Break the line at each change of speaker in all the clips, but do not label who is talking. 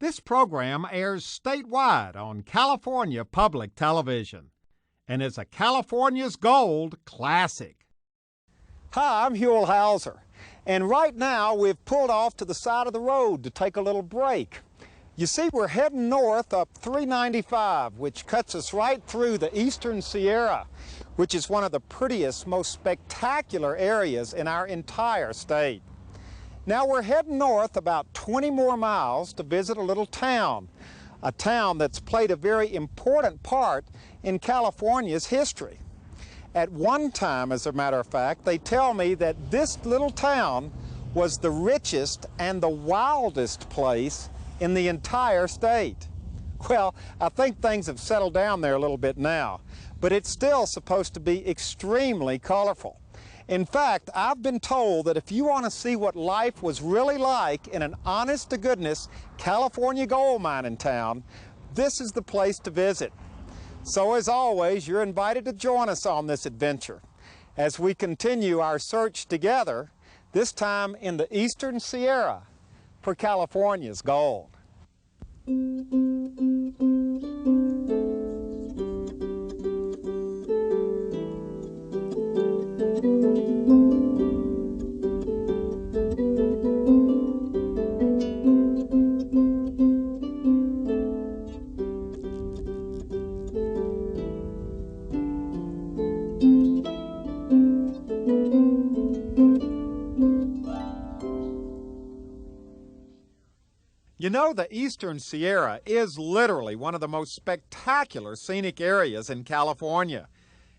This program airs statewide on California Public Television and is a California's Gold classic.
Hi, I'm Huell, and right now we've pulled off to the side of the road to take a little break. You see, we're heading north up 395, which cuts us right through the Eastern Sierra, which is one of the prettiest, most spectacular areas in our entire state. Now we're heading north about 20 more miles to visit a little town, a town that's played a very important part in California's history. At one time, as a matter of fact, they tell me that this little town was the richest and the wildest place in the entire state. Well, I think things have settled down there a little bit now, but it's still supposed to be extremely colorful. In fact, I've been told that if you want to see what life was really like in an honest-to-goodness California gold mining town, this is the place to visit. So as always, you're invited to join us on this adventure as we continue our search together, this time in the Eastern Sierra, for California's gold.
You know, the Eastern Sierra is literally one of the most spectacular scenic areas in California.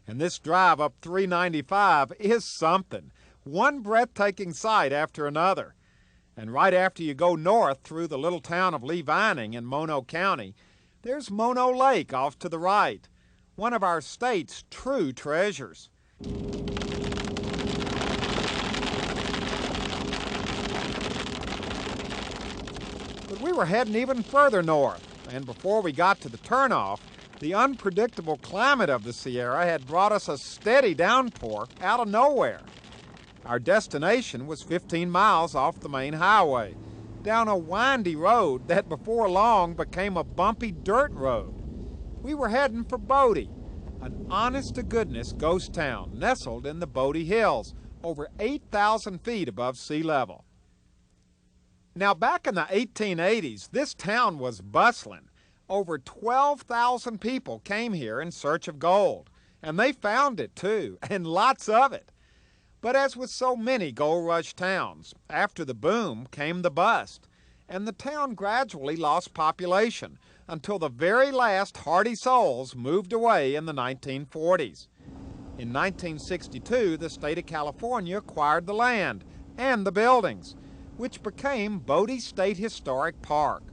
And this drive up 395 is something. One breathtaking sight after another. And right after you go north through the little town of Lee Vining in Mono County, there's Mono Lake off to the right, one of our state's true treasures. But we were heading even further north, and before we got to the turnoff, the unpredictable climate of the Sierra had brought us a steady downpour out of nowhere. Our destination was 15 miles off the main highway, down a windy road that before long became a bumpy dirt road. We were heading for Bodie, an honest-to-goodness ghost town nestled in the Bodie Hills, over 8,000 feet above sea level. Now, back in the 1880s, this town was bustling. Over 12,000 people came here in search of gold, and they found it too, and lots of it. But as with so many gold rush towns, after the boom came the bust, and the town gradually lost population until the very last hardy souls moved away in the 1940s. In 1962, the state of California acquired the land and the buildings, which became Bodie State Historic Park.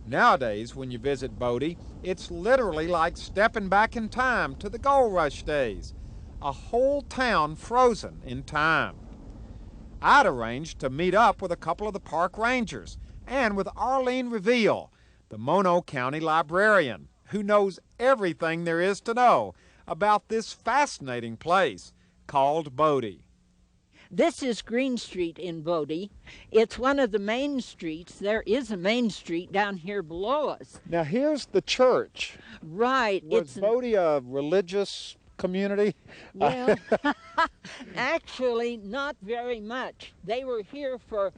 Nowadays, when you visit Bodie, it's literally like stepping back in time to the gold rush days, a whole town frozen in time. I'd arranged to meet up with a couple of the park rangers and with Arlene Reveal, the Mono County librarian, who knows everything there is to know about this fascinating place called Bodie.
This is Green Street in Bodie. It's one of the main streets. There is a main street down here below us.
Now here's the church.
Right.
Was Bodie a religious community?
Well, actually not very much. They were here for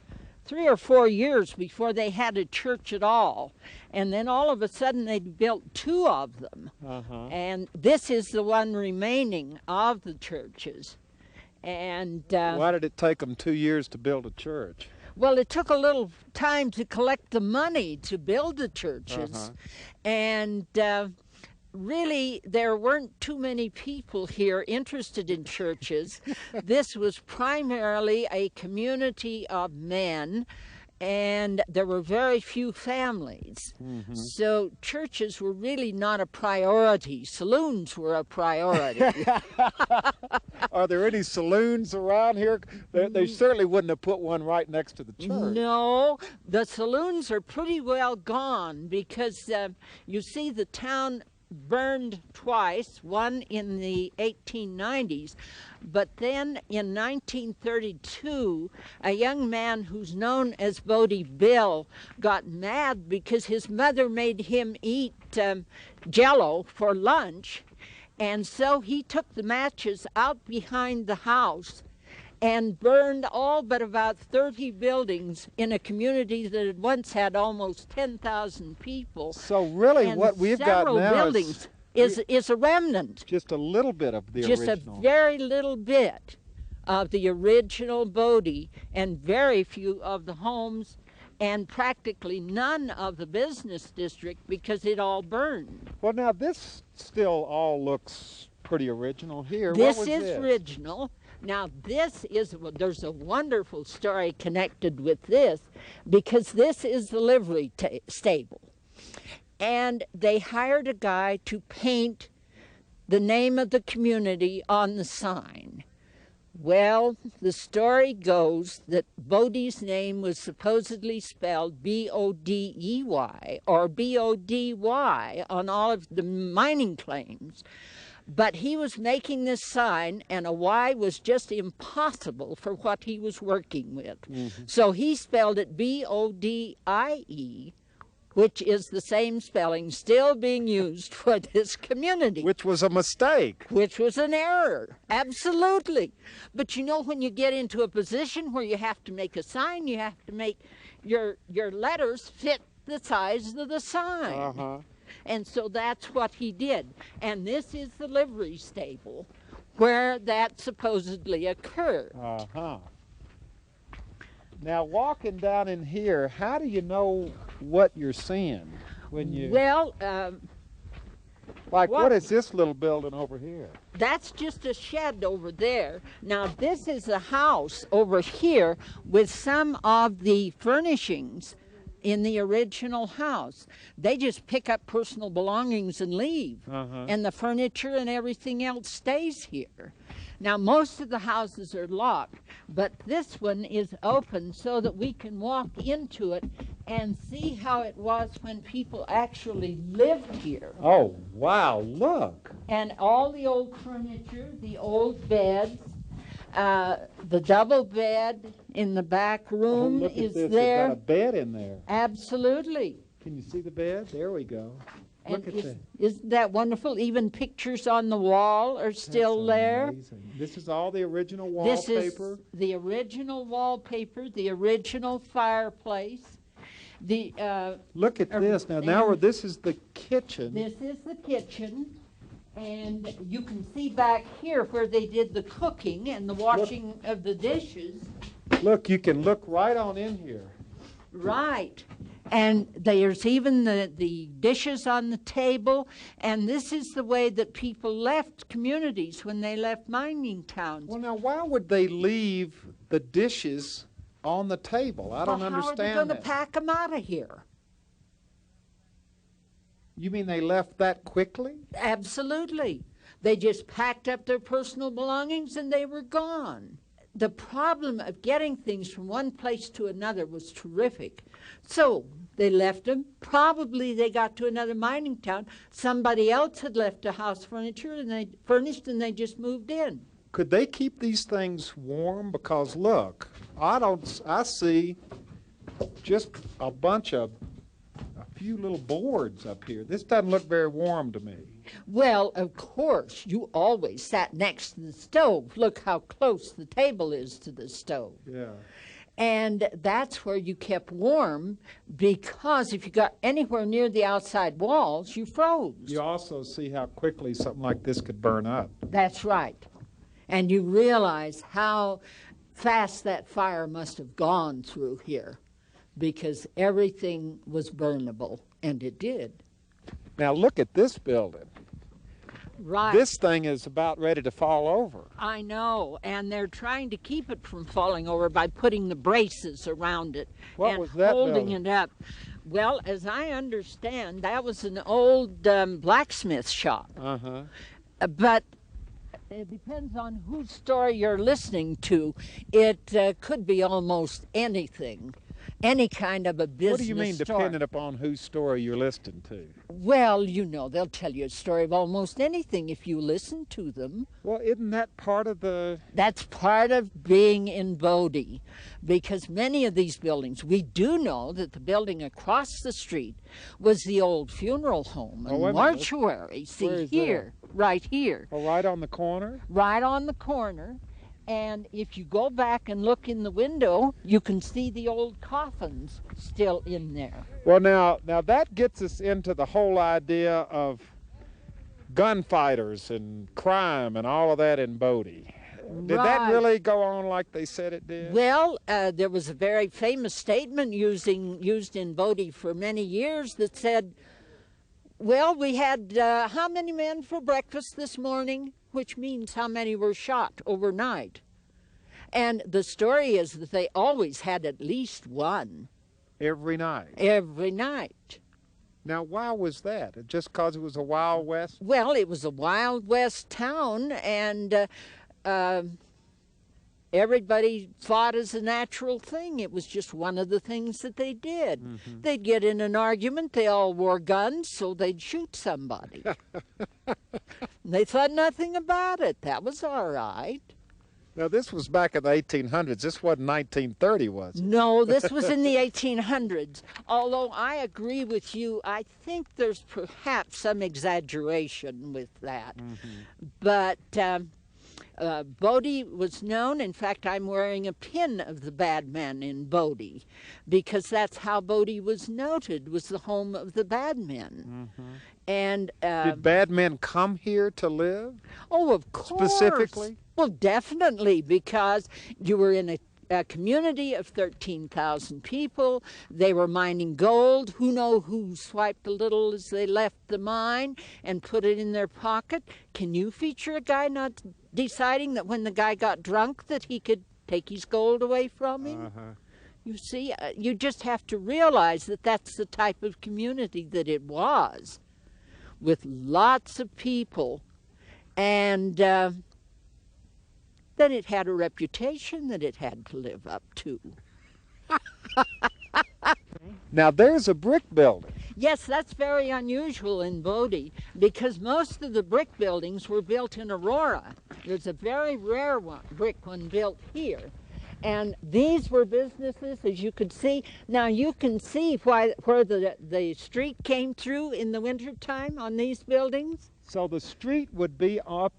3 or 4 years before they had a church at all. And then all of a sudden they built 2 of them. And this is the one remaining of the churches. And
why did it take them 2 years to build a church?
Well, it took a little time to collect the money to build the churches. And really, there weren't too many people here interested in churches. This was primarily a community of men, and there were very few families. So churches were really not a priority. Saloons were a priority.
Are there any saloons around here? They certainly wouldn't have put one right next to the church.
No, the saloons are pretty well gone because you see the town burned twice, one in the 1890s, but then in 1932, a young man who's known as Bodie Bill got mad because his mother made him eat Jell-O for lunch, and so he took the matches out behind the house and burned all but about 30 buildings in a community that had once had almost 10,000 people.
So really
and
what we've got
several
now
buildings is a remnant.
just a little bit of the
Just
original.
a very little bit of the original Bodie, and very few of the homes, and practically none of the business district because it all burned.
Well, now this still all looks pretty original here.
This
what was
is
this?
original. Now this is, there's a wonderful story connected with this, because this is the livery stable. And they hired a guy to paint the name of the community on the sign. Well, the story goes that Bodie's name was supposedly spelled B-O-D-E-Y or B-O-D-Y on all of the mining claims. But he was making this sign, and a Y was just impossible for what he was working with. Mm-hmm. So he spelled it B-O-D-I-E, which is the same spelling still being used for this community.
Which was a mistake.
Which was an error, absolutely. But you know, when you get into a position where you have to make a sign, you have to make your letters fit the size of the sign.
Uh-huh.
And so that's what he did. And this is the livery stable where that supposedly occurred.
Uh-huh. Now, walking down in here, how do you know what you're seeing when you...
Well,
what is this little building over here?
That's just a shed over there. Now, this is a house over here with some of the furnishings in the original house. They just pick up personal belongings and leave. Uh-huh. And the furniture and everything else stays here. Now, most of the houses are locked, but this one is open so that we can walk into it and see how it was when people actually lived here.
Oh, wow, look.
And all the old furniture, the old beds, the double bed in the back room is there.
There's got a bed in there.
Absolutely.
Can you see the bed? There we go. Look at that.
Isn't that wonderful? Even pictures on the wall are still there.
Amazing. This is all the original wallpaper?
This is the original wallpaper, the original fireplace.
Look at this. Now this is the kitchen.
This is the kitchen. And you can see back here where they did the cooking and the washing of the dishes.
Look, you can look right on in here.
Right. And there's even the dishes on the table. And this is the way that people left communities when they left mining towns.
Well, now, why would they leave the dishes on the table? I don't understand that.
How are they going to pack them out of here?
You mean they left that quickly?
Absolutely. They just packed up their personal belongings and they were gone. The problem of getting things from one place to another was terrific. So they left them. Probably they got to another mining town. Somebody else had left a house furniture and they furnished and they just moved in.
Could they keep these things warm? Because look, I see just a few little boards up here. This doesn't look very warm to me.
Well, of course, you always sat next to the stove. Look how close the table is to the stove.
Yeah.
And that's where you kept warm, because if you got anywhere near the outside walls, you froze.
You also see how quickly something like this could burn up.
That's right. And you realize how fast that fire must have gone through here, because everything was burnable, and it did.
Now look at this building.
Right.
This thing is about ready to fall over.
I know, and they're trying to keep it from falling over by putting the braces around it
What
and
was that
holding
building?
it up. Well, as I understand, that was an old blacksmith shop.
Uh-huh.
But it depends on whose story you're listening to. It could be almost anything. any kind of a business
What do you mean,
store.
depending upon whose story you're listening to?
Well, you know, they'll tell you a story of almost anything if you listen to them.
Well, isn't that part of the...
That's part of being in Bodie, because many of these buildings, we do know that the building across the street was the old funeral home and
wait a minute.
mortuary. See
Where is
here, right here,
Oh, right on the corner?
right on the corner. And if you go back and look in the window, you can see the old coffins still in there.
Well, now that gets us into the whole idea of gunfighters and crime and all of that in Bodie. Did that
Right.
really go on like they said it did?
Well, there was a very famous statement used in Bodie for many years that said, well, we had how many men for breakfast this morning? Which means how many were shot overnight. And the story is that they always had at least one.
Every night.
Every night.
Now, why was that? Just because it was a Wild West?
Well, it was a Wild West town, and everybody fought as a natural thing. It was just one of the things that they did.
Mm-hmm.
They'd get in an argument. They all wore guns, so they'd shoot somebody. They thought nothing about it. That was all right.
Now, this was back in the 1800s. This wasn't 1930, was it?
No, this was in the 1800s. Although I agree with you, I think there's perhaps some exaggeration with that.
Mm-hmm.
But Bodie was known. In fact, I'm wearing a pin of the bad men in Bodie, because that's how Bodie was noted, was the home of the bad men.
Mm-hmm.
And
Did bad men come here to live?
oh, of course.
Specifically?
Well, definitely, because you were in a community of 13,000 people. They were mining gold. Who knows who swiped a little as they left the mine and put it in their pocket? Can you feature a guy not deciding that when the guy got drunk that he could take his gold away from him?
Uh-huh.
You see, you just have to realize that that's the type of community that it was, with lots of people, and then it had a reputation that it had to live up to.
Now, there's a brick building.
Yes, that's very unusual in Bodie, because most of the brick buildings were built in Aurora. There's a very rare brick one built here. And these were businesses, as you could see. Now you can see where the street came through in the wintertime on these buildings.
So the street would be up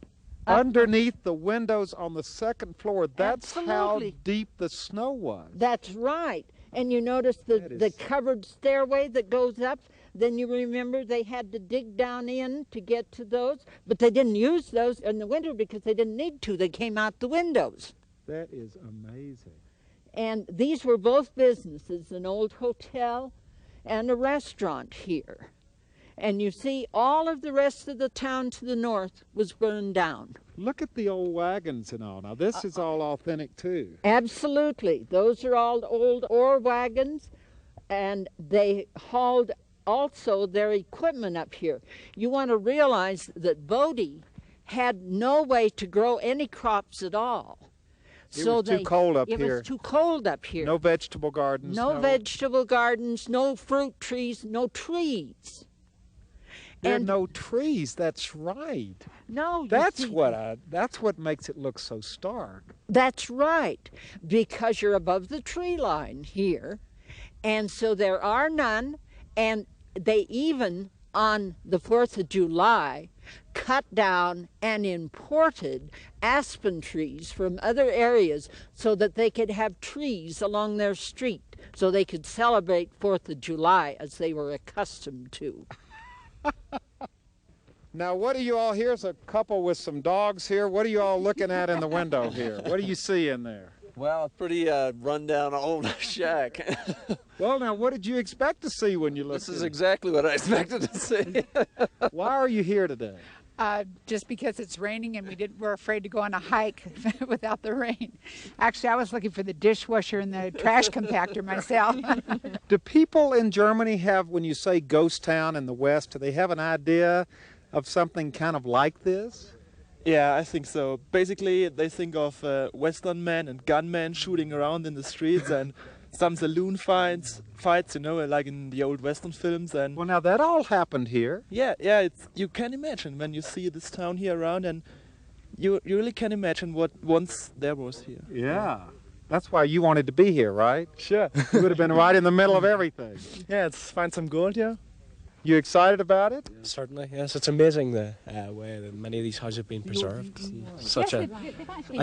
underneath the windows on the second floor. That's
Absolutely.
how deep the snow was.
That's right. And you notice the covered stairway that goes up. Then you remember they had to dig down in to get to those. But they didn't use those in the winter because they didn't need to. They came out the windows.
That is amazing.
And these were both businesses, an old hotel and a restaurant here. And you see, all of the rest of the town to the north was burned down.
Look at the old wagons and all. Now, this is all authentic, too.
Absolutely. Those are all old ore wagons, and they hauled also their equipment up here. You want to realize that Bodie had no way to grow any crops at all.
It was too cold up here.
It was too cold up here.
No vegetable gardens.
No vegetable gardens, no fruit trees, no trees.
There are no trees. That's right.
No,
That's what makes it look so stark.
That's right, because you're above the tree line here, and so there are none. And they even on the 4th of July cut down and imported aspen trees from other areas so that they could have trees along their street, so they could celebrate 4th of July as they were accustomed to.
Now, what do you all, here's a couple with some dogs here. What are you all looking at in the window here? What do you see in there?
Well, pretty rundown old shack.
Well, now, what did you expect to see when you looked
This is
in?
exactly what I expected to see.
Why are you here today?
Just because it's raining and we're afraid to go on a hike without the rain. Actually, I was looking for the dishwasher and the trash compactor myself.
Do people in Germany have, when you say ghost town in the West, do they have an idea of something kind of like this?
Yeah, I think so. Basically, they think of Western men and gunmen shooting around in the streets, and some saloon fights, you know, like in the old Western films. And
Well, now that all happened here.
yeah, you can imagine when you see this town here around, and you really can imagine what once there was here.
Yeah. That's why you wanted to be here, right?
Sure.
You would have been right in the middle of everything.
Yeah, let's find some gold here.
You excited about it?
Certainly, yes. It's amazing the way that many of these houses have been preserved. Such a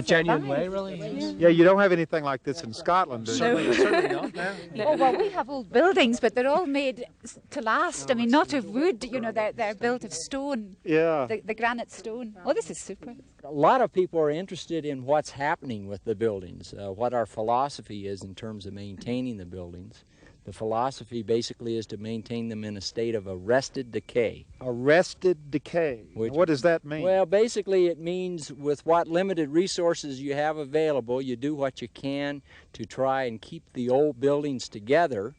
genuine way, really.
Yeah, you don't have anything like this in Scotland, do you?
Certainly not. No.
Oh, well, we have old buildings, but they're all made to last. I mean, not of wood, you know, they're built of stone,
Yeah.
the granite stone. Oh, this is super.
A lot of people are interested in what's happening with the buildings, what our philosophy is in terms of maintaining the buildings. The philosophy basically is to maintain them in a state of arrested decay.
Arrested decay. What does that mean?
Well, basically it means with what limited resources you have available, you do what you can to try and keep the old buildings together,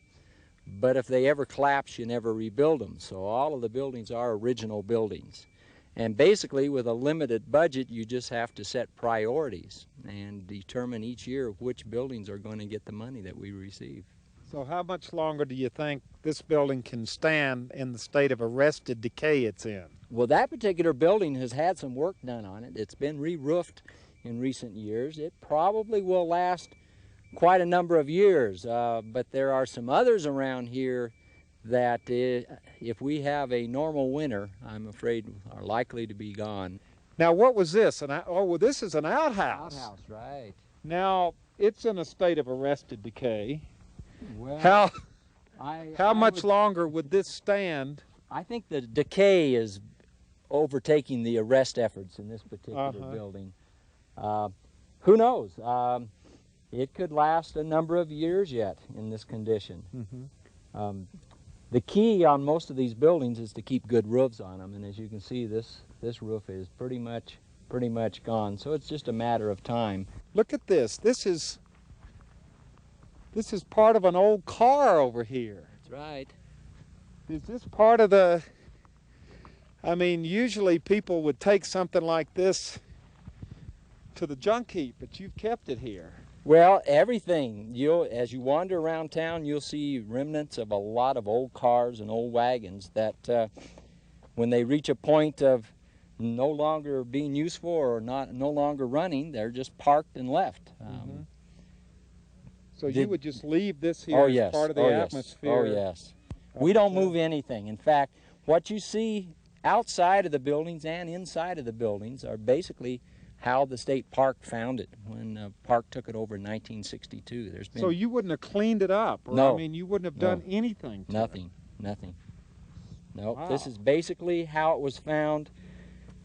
but if they ever collapse, you never rebuild them. So all of the buildings are original buildings. And basically with a limited budget, you just have to set priorities and determine each year which buildings are going to get the money that we receive.
So how much longer do you think this building can stand in the state of arrested decay it's in?
Well, that particular building has had some work done on it. It's been re-roofed in recent years. It probably will last quite a number of years, but there are some others around here that if we have a normal winter, I'm afraid are likely to be gone.
Now what was this? Well, this is an outhouse.
Outhouse, right.
Now it's in a state of arrested decay.
Well,
How much longer would this stand?
I think the decay is overtaking the arrest efforts in this particular building. Who knows? It could last a number of years yet in this condition. The key on most of these buildings is to keep good roofs on them, and as you can see, this roof is pretty much gone. So it's just a matter of time.
Look at this. This is part of an old car over here.
That's right.
Is this part of the... I mean, usually people would take something like this to the junk heap, but you've kept it here.
Well, everything. As you wander around town, you'll see remnants of a lot of old cars and old wagons that when they reach a point of no longer being useful or no longer running, they're just parked and left.
So you would just leave this here as part of the atmosphere?
Oh, yes. We don't move anything. In fact, what you see outside of the buildings and inside of the buildings are basically how the state park found it when the park took it over in 1962.
So you wouldn't have cleaned it up? Or,
no.
I mean, you wouldn't have done anything to
Nothing. No,
Wow.
This is basically how it was found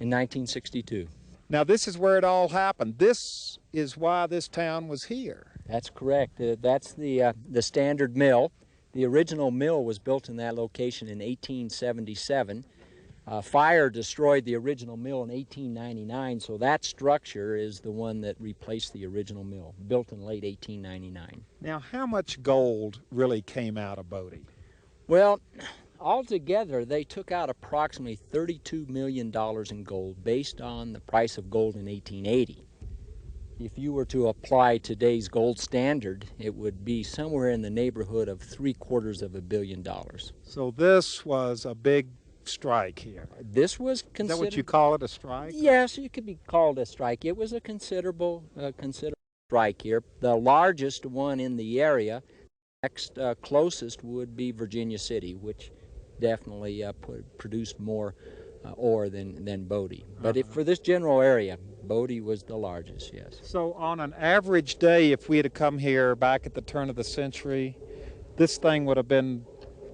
in 1962.
Now, this is where it all happened. This is why this town was here.
That's correct. That's the standard mill. The original mill was built in that location in 1877. Fire destroyed the original mill in 1899, so that structure is the one that replaced the original mill, built in late 1899.
Now, how much gold really came out of Bodie?
Well, altogether, they took out approximately $32 million in gold based on the price of gold in 1880. If you were to apply today's gold standard, it would be somewhere in the neighborhood of $750 million.
So this was a big strike here.
This was considered...
Is that what you call it, a strike?
Yes, it could be called a strike. It was a considerable strike here. The largest one in the area, next closest would be Virginia City, which definitely produced more ore than Bodie. But for this general area, Bodie was the largest, yes.
So on an average day, if we had come here back at the turn of the century, this thing would have been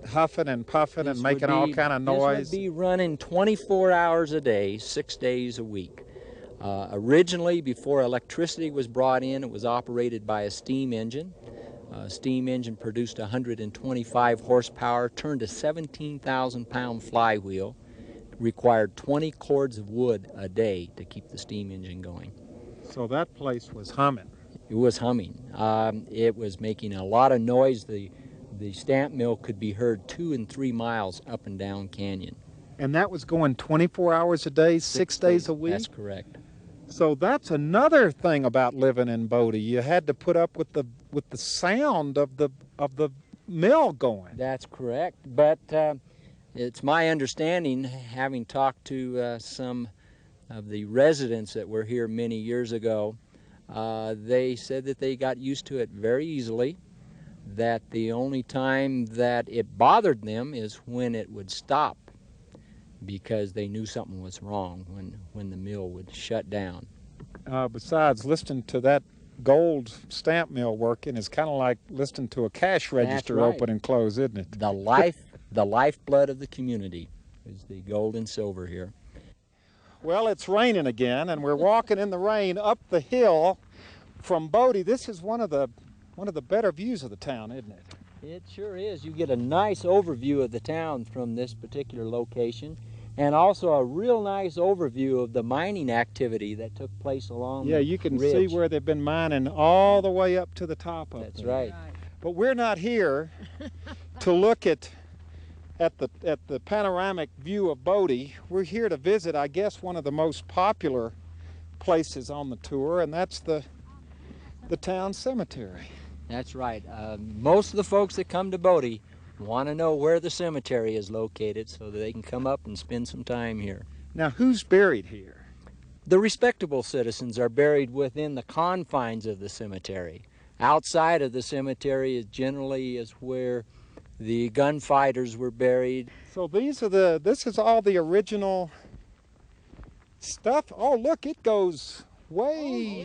huffing and puffing and making all kind of noise?
This would be running 24 hours a day, 6 days a week. Originally, before electricity was brought in, it was operated by a steam engine. Steam engine produced 125 horsepower, turned a 17,000-pound flywheel, required 20 cords of wood a day to keep the steam engine going.
So that place was humming.
It was humming. It was making a lot of noise. The stamp mill could be heard 2 and 3 miles up and down canyon.
And that was going 24 hours a day, 6 days a week?
That's correct.
So that's another thing about living in Bodie. You had to put up with the with the sound of the mill going.
That's correct, but it's my understanding, having talked to some of the residents that were here many years ago, they said that they got used to it very easily, that the only time that it bothered them is when it would stop, because they knew something was wrong when the mill would shut down.
Besides, listening to that gold stamp mill working is kind of like listening to a cash register
right.
open and close, isn't it?
The lifeblood of the community is the gold and silver here.
Well, it's raining again, and we're walking in the rain up the hill from Bodie. This is one of the better views of the town, isn't it?
It sure is. You get a nice overview of the town from this particular location, and also a real nice overview of the mining activity that took place along the
Yeah, you can
ridge.
see where they've been mining all the way up to the top of it.
That's right.
But we're not here to look at the panoramic view of Bodie. We're here to visit, I guess, one of the most popular places on the tour, and that's the town cemetery.
That's right. Most of the folks that come to Bodie want to know where the cemetery is located so that they can come up and spend some time here.
Now, who's buried here?
The respectable citizens are buried within the confines of the cemetery. Outside of the cemetery is generally where the gunfighters were buried.
So this is all the original stuff. Oh, look, it goes way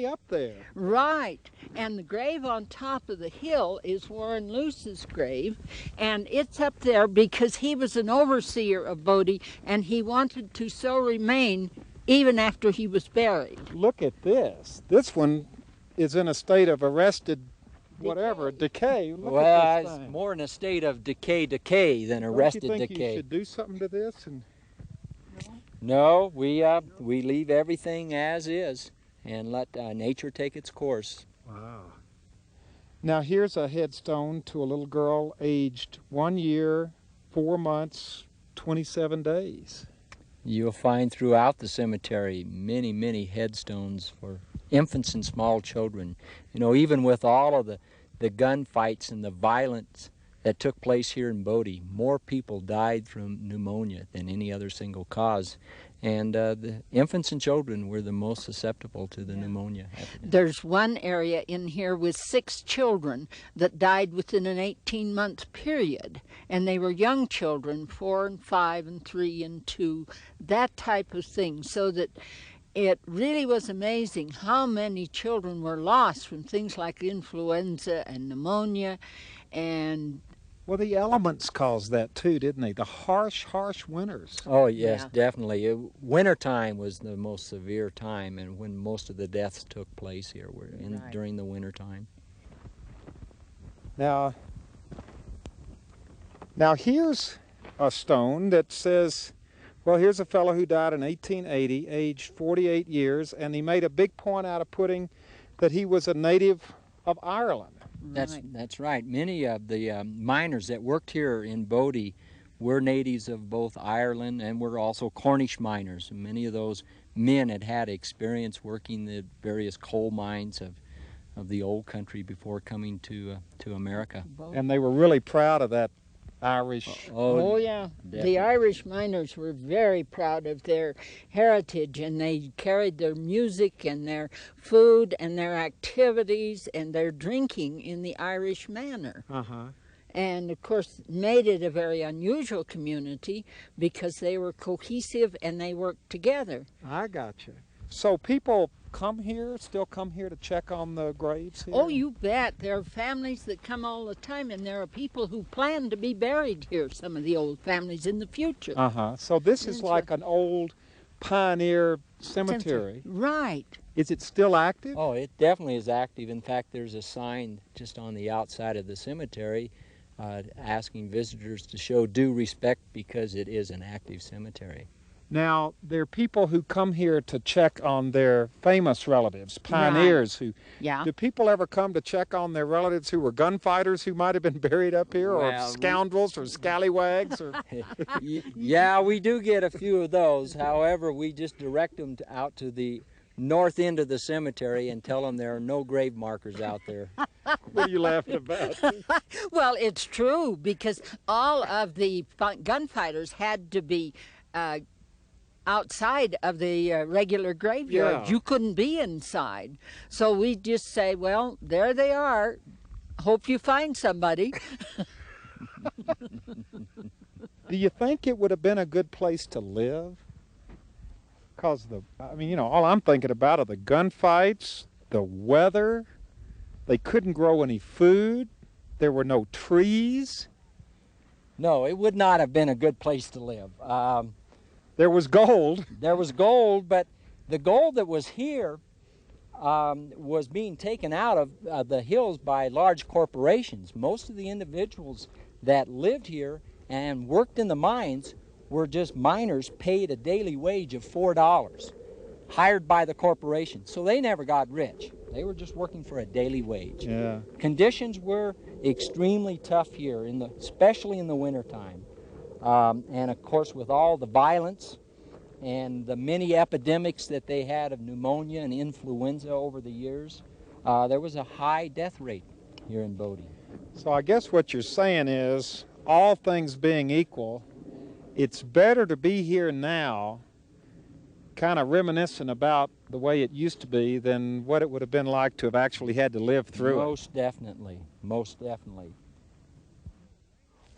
up there.
Right, and the grave on top of the hill is Warren Luce's grave, and it's up there because he was an overseer of Bodie, and he wanted to so remain even after he was buried.
Look at this. This one is in a state of arrested decay. Look
Well,
at this
it's
thing.
more in a state of decay than arrested
Don't you think
decay.
you should do something to this?
No, we leave everything as is and let nature take its course.
Wow. Now here's a headstone to a little girl aged 1 year, 4 months, 27 days.
You'll find throughout the cemetery many, many headstones for infants and small children. You know, even with all of the gunfights and the violence that took place here in Bodie, more people died from pneumonia than any other single cause. And the infants and children were the most susceptible to the pneumonia epidemic.
There's one area in here with 6 children that died within an 18-month period, and they were young children, 4 and 5 and 3 and 2, that type of thing, so that it really was amazing how many children were lost from things like influenza and pneumonia. And
well, the elements caused that too, didn't they? The harsh winters.
Oh, yes,
Yeah.
definitely. Wintertime was the most severe time, and when most of the deaths took place here were during the wintertime.
Now here's a stone that says, well, here's a fellow who died in 1880, aged 48 years, and he made a big point out of putting that he was a native of Ireland.
That's right. Many of the miners that worked here in Bodie were natives of both Ireland and were also Cornish miners. Many of those men had experience working the various coal mines of the old country before coming to America.
And they were really proud of that Irish.
Oh yeah,
definitely.
the Irish miners were very proud of their heritage, and they carried their music and their food and their activities and their drinking in the Irish manner. And of course made it a very unusual community because they were cohesive and they worked together.
I got you. So people still come here to check on the graves here?
Oh, you bet. There are families that come all the time, and there are people who plan to be buried here, some of the old families in the future.
So this is like an old pioneer cemetery.
Right.
Is it still active?
Oh, it definitely is active. In fact, there's a sign just on the outside of the cemetery asking visitors to show due respect because it is an active cemetery.
Now, there are people who come here to check on their famous relatives, pioneers who...
Yeah.
Do people ever come to check on their relatives who were gunfighters who might have been buried up here, or scoundrels or scallywags? Or...
Yeah, we do get a few of those. However, we just direct them out to the north end of the cemetery and tell them there are no grave markers out there.
What are you laughing about?
Well, it's true, because all of the gunfighters had to be outside of the regular graveyard.
Yeah.
You couldn't be inside. So we just say, well, there they are. Hope you find somebody.
Do you think it would have been a good place to live? Because I mean, you know, all I'm thinking about are the gunfights, the weather. They couldn't grow any food. There were no trees.
No, it would not have been a good place to live.
There was gold.
There was gold, but the gold that was here was being taken out of the hills by large corporations. Most of the individuals that lived here and worked in the mines were just miners paid a daily wage of $4, hired by the corporation. So they never got rich. They were just working for a daily wage.
Yeah.
Conditions were extremely tough here, especially in the wintertime. And of course, with all the violence and the many epidemics that they had of pneumonia and influenza over the years, there was a high death rate here in Bodie.
So I guess what you're saying is, all things being equal, it's better to be here now, kind of reminiscent about the way it used to be, than what it would have been like to have actually had to live through it.
Most definitely, most definitely.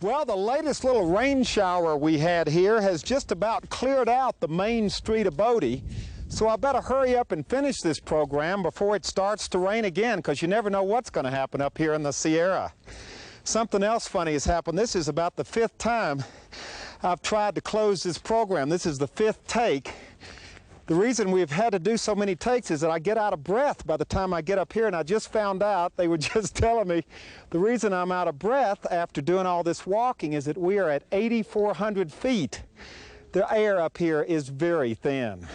Well, the latest little rain shower we had here has just about cleared out the main street of Bodie, so I better hurry up and finish this program before it starts to rain again, because you never know what's going to happen up here in the Sierra. Something else funny has happened. This is about the 5th time I've tried to close this program. This is the 5th take. The reason we've had to do so many takes is that I get out of breath by the time I get up here, and I just found out, they were just telling me, the reason I'm out of breath after doing all this walking is that we are at 8,400 feet. The air up here is very thin.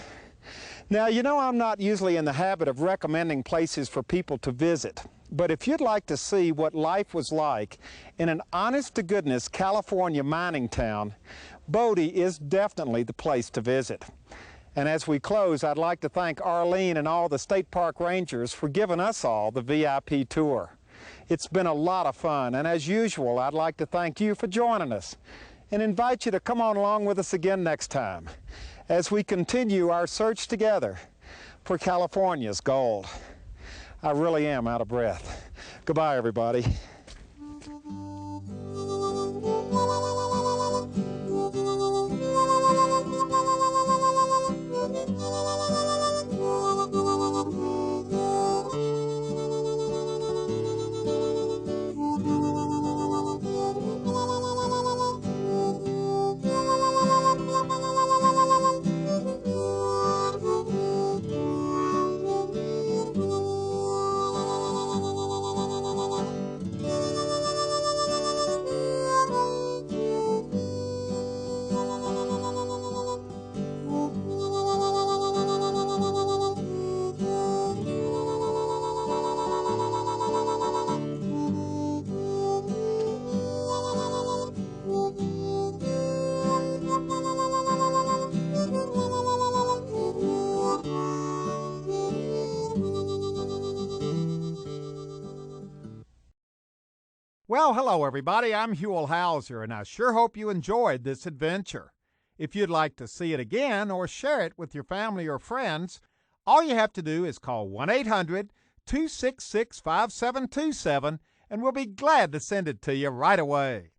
Now, you know, I'm not usually in the habit of recommending places for people to visit, but if you'd like to see what life was like in an honest-to-goodness California mining town, Bodie is definitely the place to visit. And as we close, I'd like to thank Arlene and all the State Park Rangers for giving us all the VIP tour. It's been a lot of fun, and as usual, I'd like to thank you for joining us and invite you to come on along with us again next time as we continue our search together for California's gold. I really am out of breath. Goodbye, everybody.
Well, hello everybody, I'm Huell Hauser, and I sure hope you enjoyed this adventure. If you'd like to see it again or share it with your family or friends, all you have to do is call 1-800-266-5727, and we'll be glad to send it to you right away.